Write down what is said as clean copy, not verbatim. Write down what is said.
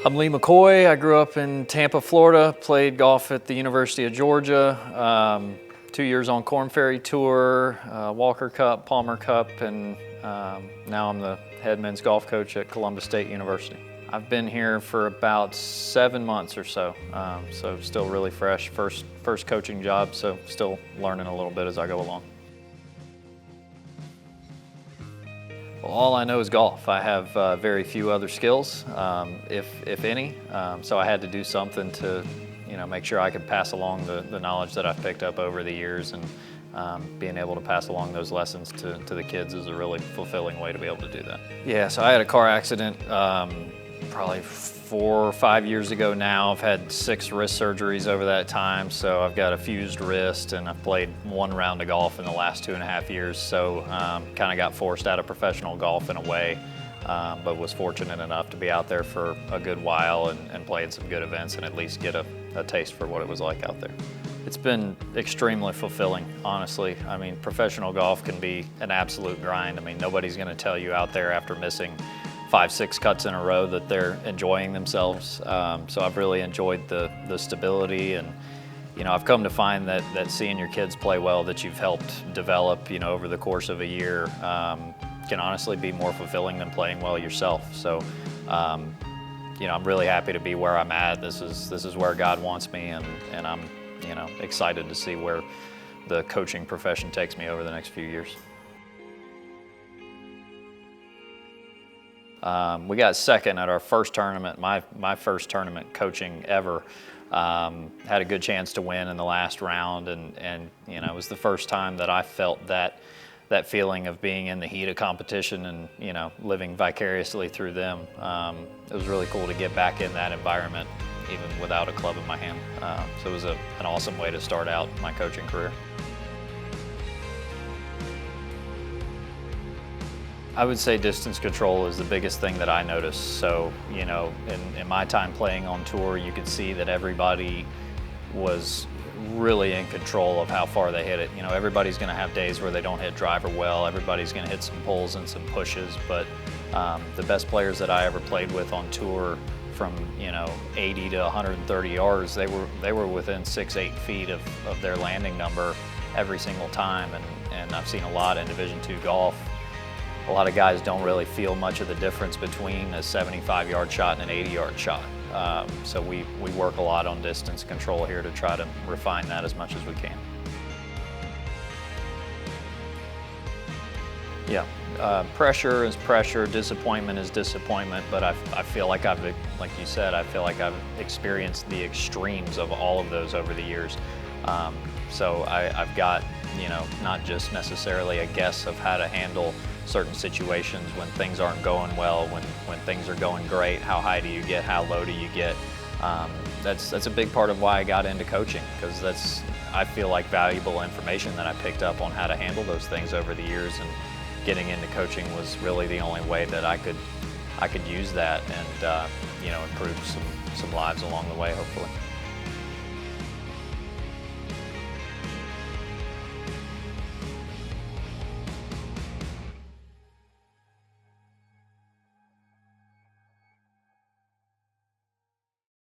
I'm Lee McCoy. I grew up in Tampa, Florida, played golf at the University of Georgia, 2 years on Korn Ferry Tour, Walker Cup, Palmer Cup, and now I'm the head men's golf coach at Columbus State University. I've been here for about 7 months or so, so still really fresh, first coaching job, so still learning a little bit as I go along. Well, all I know is golf. I have very few other skills, if any, so I had to do something to make sure I could pass along the knowledge that I've picked up over the years, and being able to pass along those lessons to the kids is a really fulfilling way to be able to do that. Yeah, so I had a car accident probably 4 or 5 years ago now. I've had 6 wrist surgeries over that time, so I've got a fused wrist, and I've played 1 round of golf in the last 2.5 years, so kind of got forced out of professional golf in a way, but was fortunate enough to be out there for a good while and played some good events and at least get a taste for what it was like out there. It's been extremely fulfilling, honestly. I mean, professional golf can be an absolute grind. I mean, nobody's going to tell you out there after missing 5-6 cuts in a row that they're enjoying themselves. So I've really enjoyed the stability, and I've come to find that seeing your kids play well that you've helped develop over the course of a year can honestly be more fulfilling than playing well yourself. So I'm really happy to be where I'm at. This is where God wants me, and I'm excited to see where the coaching profession takes me over the next few years. We got second at our first tournament, my first tournament coaching ever. Had a good chance to win in the last round, and it was the first time that I felt that feeling of being in the heat of competition and living vicariously through them. It was really cool to get back in that environment even without a club in my hand. So it was an awesome way to start out my coaching career. I would say distance control is the biggest thing that I noticed. So, in my time playing on tour, you could see that everybody was really in control of how far they hit it. Everybody's going to have days where they don't hit driver well. Everybody's going to hit some pulls and some pushes, but the best players that I ever played with on tour, from 80 to 130 yards, they were within 6-8 feet of their landing number every single time. And I've seen a lot in Division II golf. A lot of guys don't really feel much of the difference between a 75-yard shot and an 80-yard shot. So we work a lot on distance control here to try to refine that as much as we can. Yeah, pressure is pressure, disappointment is disappointment, but I feel like like you said, I feel like I've experienced the extremes of all of those over the years. So I've got, not just necessarily a guess of how to handle certain situations when things aren't going well, when things are going great. How high do you get? How low do you get? That's a big part of why I got into coaching, because I feel like valuable information that I picked up on how to handle those things over the years, and getting into coaching was really the only way that I could use that and improve some lives along the way, hopefully.